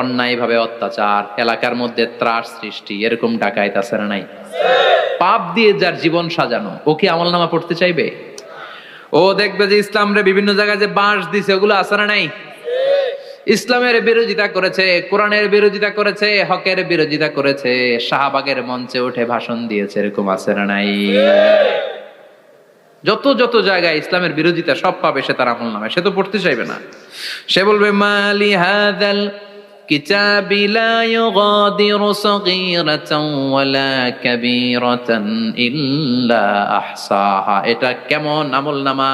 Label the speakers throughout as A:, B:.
A: অন্যায়ভাবে অত্যাচার, এলাকার মধ্যে ত্রাস সৃষ্টি, এরকম ডাকাইত আছে না নাই? পাপ দিয়ে যার জীবন সাজানো, ও কি আমলনামা পড়তে চাইবে? ও দেখবে যে ইসলামরে বিভিন্ন জায়গায় যে বাঁশ দিছে, ওগুলো আছে না নাই? ইসলামের বিরোধিতা করেছে, কোরআনের বিরোধিতা করেছে, হকের বিরোধিতা করেছে, শাহবাগের মঞ্চে উঠে ভাষণ দিয়েছে, এরকম আছে না নাই? যত যত জায়গায় ইসলামের বিরোধিতা সব পাবে সে তার আমলনামায়, সে তো পড়তে চাইবে না। সে বলবে মালি হাযাল কিতাবি লা ইউগাদিরু সাগীরাতান ওয়ালা কাবীরাতান ইল্লা আহসাহা। এটা কেমন আমলনামা,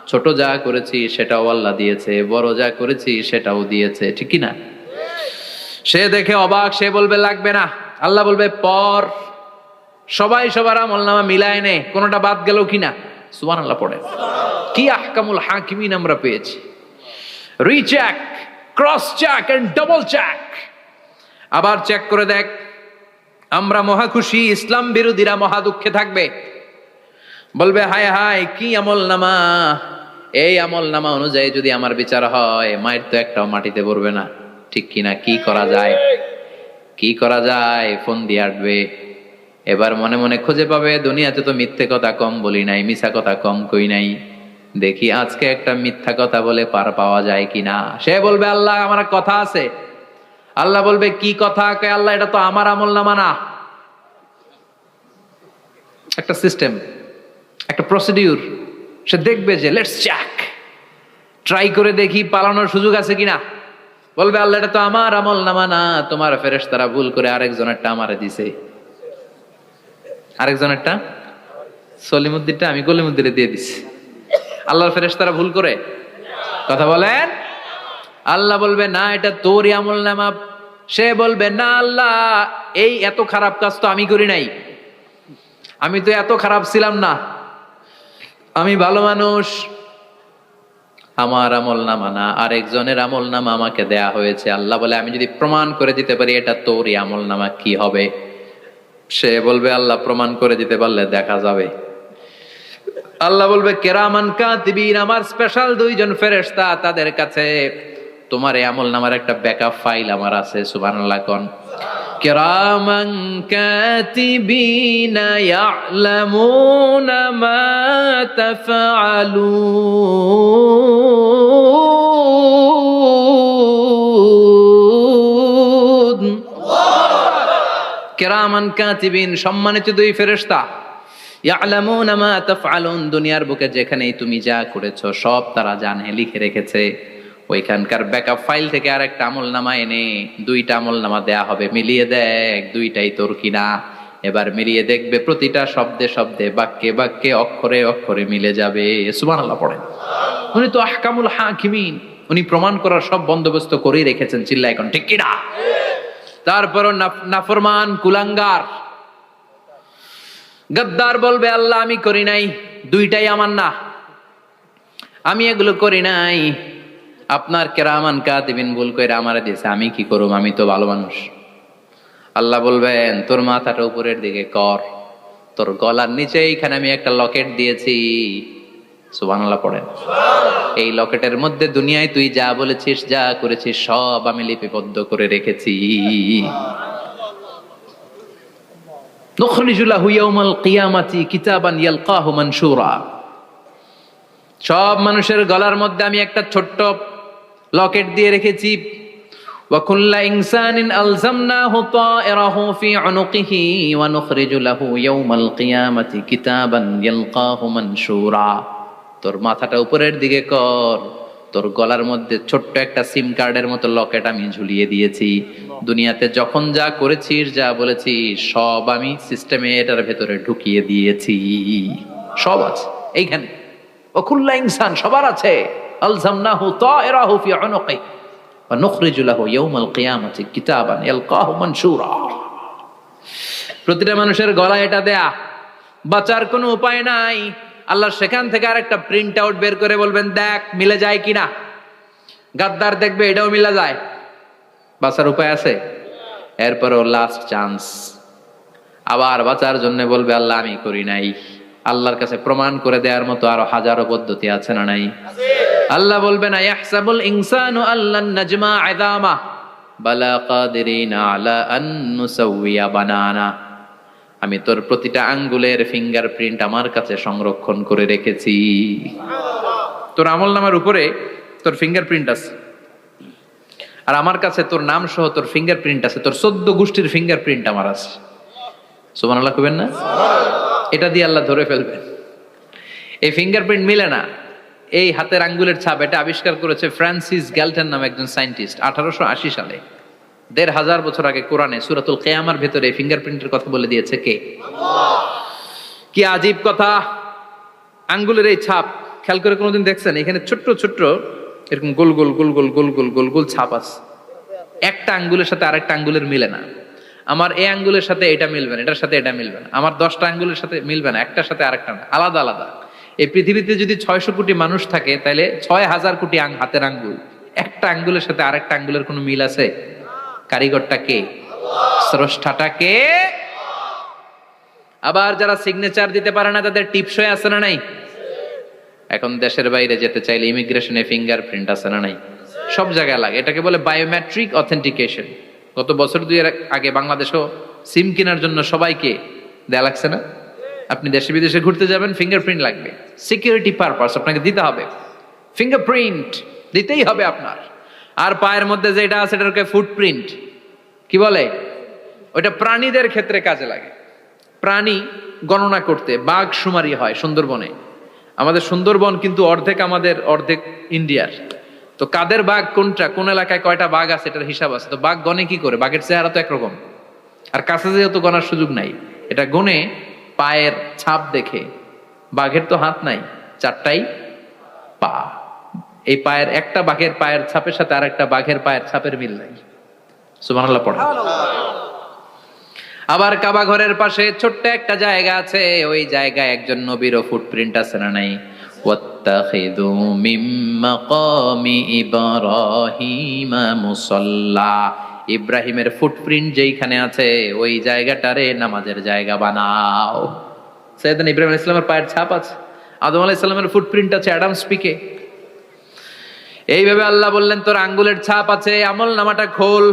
A: ছোট যা করেছি সেটাও আল্লাহ দিয়েছে, বড় যা করেছি সেটাও দিয়েছে, ঠিক কি না? সে দেখে অবাক, সে বলবে লাগবে না। আল্লাহ বলবে পর, সবাই সবার আমলনামা মিলায় নে, কোনটা বাদ গেল কিনা। সুবহানাল্লাহ পড়ে। কি আহকামুল হাকিমিন আমরা পেয়েছি। Recheck, cross check and double check. আবার চেক করে দেখ। আমরা মহা খুশি, ইসলাম বিরোধীরা মহা দুঃখে থাকবে, বলবে হায় হায় কি আমলনামা, এই আমলনামা অনুযায়ী যদি আমার বিচার হয়, মায়ের তো একটাও মাটিতে পড়বে না, ঠিক কিনা? কি করা যায়, কি করা যায়? ফোন দিয়ে আসবে। এবার মনে মনে খুঁজে পাবে, দুনিয়াতে তো মিথ্যে কথা কম বলি নাই, মিছা কথা কম কই নাই, দেখি আজকে একটা মিথ্যা কথা বলে পার পাওয়া যায় কিনা। সে বলবে আল্লাহ আমার কথা আছে। আল্লাহ বলবে কি কথা? আল্লাহ এটা তো আমার আমলনামা না। একটা সিস্টেম, একটা প্রসিডিউর। সে দেখবে যে লেটস চেক, ট্রাই করে দেখি পালানোর সুযোগ আছে কিনা। বলবে আল্লাহ এটা তো আমার আমলনামা না, তোমার ফেরেশতারা ভুল করে আরেকজনেরটা আমারে দিছে। আরেকজনেরটা সলিমুদ্দিনটা আমি কলিমুদ্দিনে দিয়ে দিছি। আল্লাহর ফেরেশতারা ভুল করে কথা বলেন। আল্লাহ বলবে না এটা তোরই আমলনামা। সে বলবে না আল্লাহ, এই এত খারাপ কাজ তো আমি করি নাই, আমি তো এত খারাপ ছিলাম না, আমি ভালো মানুষ। আমার আমলনামা না, আরেকজনের আমলনামা আমাকে দেয়া হয়েছে। আল্লাহ বলে আমি যদি প্রমাণ করে দিতে পারি এটা তোরই আমলনামা, কি হবে? সে বলবে আল্লাহ প্রমাণ করে দিতে পারলে দেখা যাবে। আল্লাহ বলবে কেরামান কাতিবিন, আমার স্পেশাল দুইজন ফেরেশতা, তাদের কাছে তোমার এই আমলনামার একটা ব্যাকআপ ফাইল আমার আছে। সুবহানাল্লাহ কোন। কেরামান কাতিবিন ইয়ালামুনা মা তাফআলুন। কেরামান কাতিবিন, সম্মানিত দুই ফেরেশতা, ইয়ালামুনা মা তাফআলুন, দুনিয়ার বুকে যেখানেই তুমি যা করেছো সব তারা জানে, লিখে রেখেছে। ওইখানকার ব্যাকআপ ফাইল থেকে আরেকটা আমলনামা এনে দুইটা আমলনামা দেয়া হবে, মিলিয়ে দেখ দুইটাই তোর কিনা। এবার মিলিয়ে দেখবে প্রতিটা শব্দে শব্দে, বাক্যে বাক্যে, অক্ষরে অক্ষরে মিলে যাবে। সুবহানাল্লাহ পড়েন। উনি তো আহকামুল হাকিমিন, উনি প্রমাণ করার সব বন্দোবস্ত করেই রেখেছেন। চিল্লা এখন ঠিক কিনা? তারপরও নাফরমান কুলাঙ্গার গদ্দার বলবে আল্লাহ আমি করি নাই, দুইটাই আমার না, আমি এগুলো করি নাই, আপনার কেরামান কাতিবিন ভুল কইরা আমারে দিয়েছে, আমি কি করব, আমি তো ভালো মানুষ। আল্লাহ বলবেন তোর মাথাটা উপরের দিকে কর, তোর গলার নিচে এইখানে আমি একটা লকেট দিয়েছি। সুবহানাল্লাহ পড়েন। এই লকেটের মধ্যে দুনিয়ায় তুই যা বলেছিস, যা করেছিস সব আমি লিপিবদ্ধ করে রেখেছি। নুখরিজু লাহু ইয়াউমাল কিয়ামাতি কিতাবান ইয়ালকাহু মানশুরা। সব মানুষের গলার মধ্যে আমি একটা ছোট্ট লকেট দিয়ে রেখেছি। ওয়া কুল্লা ইনসানিন আলজামনাহু তায়রাহু ফি উনুকিহি ওয়া নুখরিজু লাহু ইয়াউমাল কিয়ামাতি কিতাবান ইয়ালকাহু মানশুরা। তোর মাথাটা উপরের দিকে কর, তোর গলার মধ্যে ছোট্ট একটা সিম কার্ডের মতো লকেট আমি ঝুলিয়ে দিয়েছি। দুনিয়াতে যখন যা করেছিস, যা বলেছিস সব আমি সিস্টেমে এটার ভেতরে ঢুকিয়ে দিয়েছি, সব আছে এইখানে। ওয়াকুল্লা ইনসান, সবার আছে। আলজামনাহু তায়রাহু ফি উনুকি ওয়া নুখরিজু লাহু ইয়াউমাল কিয়ামাতি কিতাবান ইয়ালকাহু মানশুরা। প্রতিটা মানুষের গলায় এটা দেয়া, বাঁচার কোনো উপায় নাই। আল্লাহ সেখান থেকে আরেকটা প্রিন্ট আউট বের করে বলবেন দেখ মিলে যায় কিনা। গাদ্দার দেখবে এটাও মিলে যায়, বাঁচার উপায় আছে। এরপরও লাস্ট চান্স, আবার বাঁচার জন্য বলবে আল্লাহ আমি করি নাই। আল্লাহর কাছে প্রমাণ করে দেওয়ার মতো আরো হাজারো পদ্ধতি আছে না নাই? আল্লাহ বলবে না ইয়াহসাবুল ইনসানু আল্লান নাজমা ইযামা, বালা কাদিরিনা আলা আন নুসাউইয়া বানানা। আমি তোর প্রতিটা আঙ্গুলের ফিঙ্গারপ্রিন্ট আমার কাছে সংরক্ষণ করে রেখেছি। তোর আমলনামার উপরে তোর ফিঙ্গারপ্রিন্ট আছে, আর আমার কাছে তোর নাম সহ তোর ফিঙ্গারপ্রিন্ট আছে, তোর 14 গোষ্ঠীর ফিঙ্গারপ্রিন্ট আমার আছে। সুবহানাল্লাহ কইবেন না? এটা দিয়ে আল্লাহ ধরে ফেলবেন। এই ফিঙ্গারপ্রিন্ট মিলে না, এই হাতের আঙ্গুলের ছাপ, এটা আবিষ্কার করেছে ফ্রান্সিস গ্যালটন নামে একজন সায়েন্টিস্ট 1880 সালে। 1500 বছর আগে কোরআনে সূরাতুল কিয়ামার ভেতরে ফিঙ্গারপ্রিন্টের কথা বলে দিয়েছে কে? আল্লাহ। কি আজীব কথা! আঙ্গুলের এই ছাপ খেয়াল করে কোনোদিন দেখছেন? এখানে ছোট্ট ছোট্ট এরকম গোল গোল গোল গোল গোল গোল গোল গোল ছাপ আছে। একটা আঙ্গুলের সাথে আরেকটা আঙ্গুলের মিলে না। আমার এই আঙ্গুলের সাথে এটা মিলবে না, এটার সাথে এটা মিলবে না। আমার 10টা আঙ্গুলের সাথে মিলবে না, একটার সাথে আরেকটা না, আলাদা আলাদা। এই পৃথিবীতে যদি 600 কোটি মানুষ থাকে, তাহলে 6000 কোটি হাতের আঙ্গুল, একটা আঙ্গুলের সাথে আরেকটা আঙ্গুলের কোনো মিল আছে? কারিগরটা কে? স্রষ্টাটা কে? আবার যারা সিগনেচার দিতে পারে না, তাদের টিপসই আছে না নাই? এখন দেশের বাইরে যেতে চাইলে ইমিগ্রেশনে ফিঙ্গারপ্রিন্ট আছে না নাই? সব জায়গায় লাগে। এটাকে বলে বায়োমেট্রিক অথেন্টিকেশন। গত বছর 2 আগে বাংলাদেশও সিম কেনার জন্য সবাইকে দেয়া লাগছে না? আপনি দেশে বিদেশে ঘুরতে যাবেন, ফিঙ্গারপ্রিন্ট লাগবে, সিকিউরিটি পারপাস আপনাকে দিতে হবে, ফিঙ্গারপ্রিন্ট দিতেই হবে আপনার। আর পায়ের মধ্যে যেটা আছে এটাকে ফুটপ্রিন্ট কি বলে? ওইটা প্রাণীদের ক্ষেত্রে কাজে লাগে। প্রাণী গণনা করতে বাঘ শুমারি হয় সুন্দরবনে। আমাদের সুন্দরবন কিন্তু অর্ধেক আমাদের, অর্ধেক ইন্ডিয়ার। তো কাদের বাঘ কোনটা, কোন এলাকায় কয়টা বাঘ আছে এটার হিসাব আছে। তো বাঘ গনে কি করে? বাঘের চেহারা তো একরকম, আর কাছে যেহেতু গনার সুযোগ নাই, এটা গনে পায়ের ছাপ দেখে। বাঘের তো হাত নাই, 4টাই পা। এই পায়ের একটা বাঘের পায়ের ছাপের সাথে আর একটা বাঘের পায়ের ছাপের মিল নাই। সুবহানাল্লাহ পড়া। আবার কাবা ঘরের পাশে ছোট্ট একটা জায়গা আছে, ওই জায়গায় একজন নবীরও ফুটপ্রিন্ট আছে না নাই? ওয়াত্তাখিযু মিম মাকামি ইব্রাহিমা মুসাল্লা। ইব্রাহিমের ফুটপ্রিন্ট যেইখানে আছে, ওই জায়গাটারে নামাজের জায়গা বানাও। সাইয়েদনা ইব্রাহিম আলাইহিস সালামের পায়ের ছাপ আছে, আদম আলাইহিস সালামের ফুটপ্রিন্ট আছে অ্যাডামস পিকে। এইভাবে আল্লাহ বললেন, তোর আঙ্গুলের ছাপ আছে, আমল নামাটা খোল।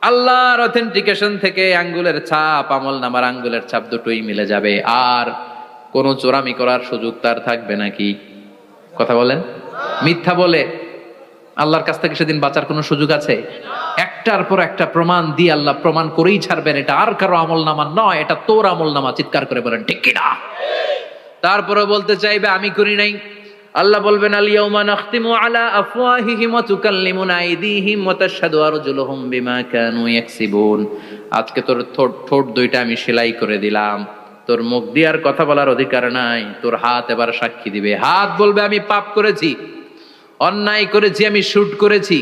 A: আল্লাহর অথেন্টিকেশন থেকে আঙ্গুলের ছাপ, আমল নামার আঙ্গুলের ছাপ দুটোই মিলে যাবে। আর কোন চোরামি করার সুযোগ তার থাকবে নাকি? কথা বলেন। মিথ্যা বলে আল্লাহর কাছ থেকে সেদিন বাঁচার কোনো সুযোগ আছে? একটার পর একটা প্রমাণ দিয়ে আল্লাহ প্রমাণ করেই ছাড়বেন, এটা আর কারো আমল নামা নয়, এটা তোর আমল নামা। চিৎকার করে বলেন ঠিক কিনা? তারপরে বলতে চাইবে আমি করি নাই। আল্লাহ বলবেন, আল ইয়াউমা নাখতিমু আলা আফওয়াহিহিম ওয়া তুকাল্লিমুনা আইদিহিম ওয়া তাশহাদু আরজুলুহুম বিমা কানু ইয়াকসিবুন। আজকে তোর ঠোঁট দুইটা আমি সেলাই করে দিলাম, তোর মুখ দিয়ে আর কথা বলার অধিকার নাই। তোর হাত এবার সাক্ষী দিবে। হাত বলবে আমি পাপ করেছি, অন্যায় করেছি, আমি শুট করেছি,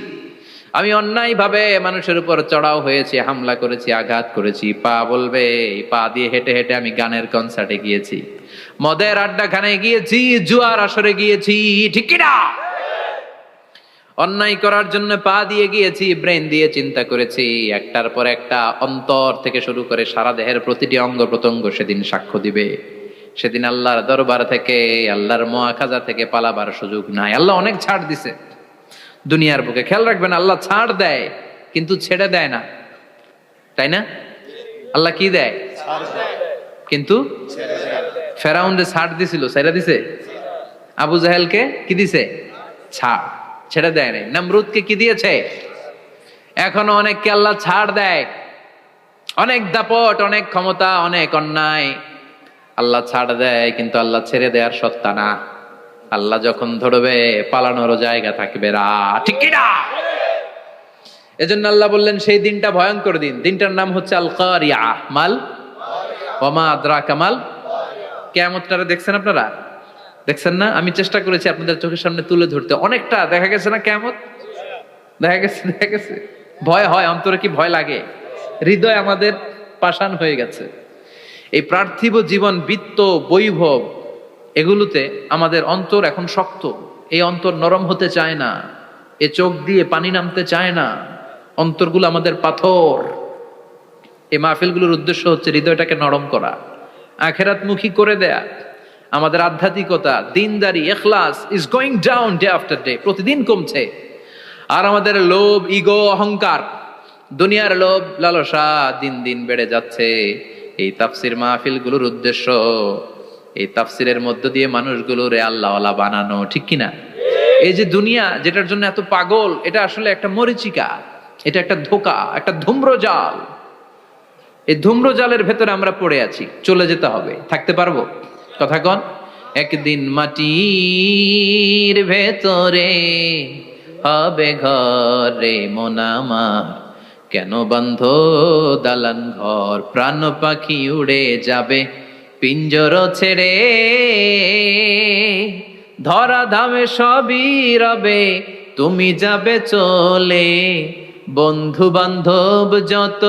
A: আমি অন্যায় ভাবে মানুষের উপর চড়াও হয়েছি, হামলা করেছি, আঘাত করেছি। পা বলবে, পা দিয়ে হেঁটে হেঁটে আমি গানের কনসার্টে গিয়েছি, মদের আড্ডাখানে গিয়েছি, জুয়ার আসরে গিয়েছি, ঠিক কিনা? অন্যায় করার জন্য পা দিয়ে গিয়েছি, ব্রেন দিয়ে চিন্তা করেছি। একটার পর একটা অন্তর থেকে শুরু করে সারা দেহের প্রতিটি অঙ্গ প্রত্যঙ্গ সেদিন সাক্ষ্য দিবে। সেদিন আল্লাহর দরবার থেকে, আল্লাহর মুআখাজা থেকে পালাবার সুযোগ নাই। আল্লাহ অনেক ছাড় দিছে দুনিয়ার বুকে। খেয়াল রাখবেন, আল্লাহ ছাড় দেয় কিন্তু ছেড়ে দেয় না, তাই না? আল্লাহ কি দেয়? কিন্তু ফেরাউনরে ছাড় দিছিল, ছেড়ে দিছে। আবু জাহেলকে কি দিছে? ছাড়, ছেড়ে দেয় নাই। নমরুদকে কি দিয়েছে? এখনো অনেককে আল্লাহ ছাড় দেয়। অনেক দাপট, অনেক ক্ষমতা, অনেক অন্যায় আল্লাহ ছাড় দেয়, কিন্তু আল্লাহ ছেড়ে দেওয়ার সত্তা না। আল্লাহ যখন ধরবে পালানোরও জায়গা থাকবে না, ঠিক কি না? এজন্য আল্লাহ বললেন সেই দিনটা ভয়ঙ্কর দিন। দিনটার নাম হচ্ছে আল কারিয়া। মাল ওয়া মা আদরাকা মাল। কিয়ামতটারে দেখছেন আপনারা? দেখছেন না? আমি চেষ্টা করেছি আপনাদের চোখের সামনে তুলে ধরতে। অনেকটা দেখা গেছে না কিয়ামত? দেখা গেছে। ভয় হয়, অন্তরে কি ভয় লাগে? হৃদয় আমাদের পাষাণ হয়ে গেছে। এই পার্থিব জীবন, বিত্ত, বৈভব, এগুলোতে আমাদের অন্তর এখন শক্ত। এই অন্তর নরম হতে চায় না, এ চোখ দিয়ে পানি নামতে চায় না, অন্তরগুলো আমাদের পাথর। এই মাহফিলগুলোর উদ্দেশ্য হচ্ছে হৃদয়টাকে নরম করা, আখিরাতমুখী করে দেয়া। আমাদের আধ্যাত্মিকতা, দিনদারি, ইখলাস is going down day after day, প্রতিদিন কমছে। আর আমাদের লোভ, ইগো, অহংকার দুনিয়ার লোভ লালসা দিন দিন বেড়ে যাচ্ছে। এই তাফসির মাহফিলগুলোর উদ্দেশ্য এই তাফসিরের মধ্য দিয়ে মানুষগুলোরে আল্লাহওয়ালা বানানো, ঠিক কিনা? এই যে দুনিয়া যেটার জন্য এত পাগল, এটা আসলে একটা মরিচিকা, এটা একটা ধোঁকা, একটা ধূম্রজাল। এই ধূম্রজালের ভেতরে আমরা পড়ে আছি, চলে যেতে হবে, থাকতে পারবো? কথা কন। একদিন মাটির ভেতরে হবে ঘরে মন আমার, কেন বন্ধ দালান ঘর, প্রাণ পাখি উড়ে যাবে পিঞ্জর ছেড়ে, ধরা ধামে সবই রবে তুমি যাবে চলে, বন্ধু বান্ধব যত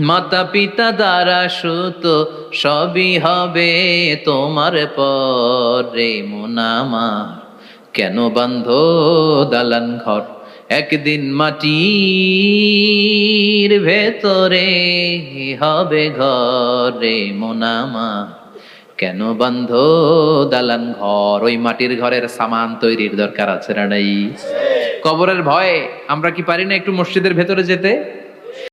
A: মাতা পিতা দ্বারা সুত সবই হবে তোমার পরে মন আমার, কেন বান্ধ দালান ঘর, একদিন মাটির ভেতরে হবে ঘরে মন আমার, কেন বান্ধ দালান ঘর। ওই মাটির ঘরের সামান তৈরির দরকার আছে না নাই? কবরের ভয়ে আমরা কি পারি না একটু মসজিদের ভেতরে যেতে?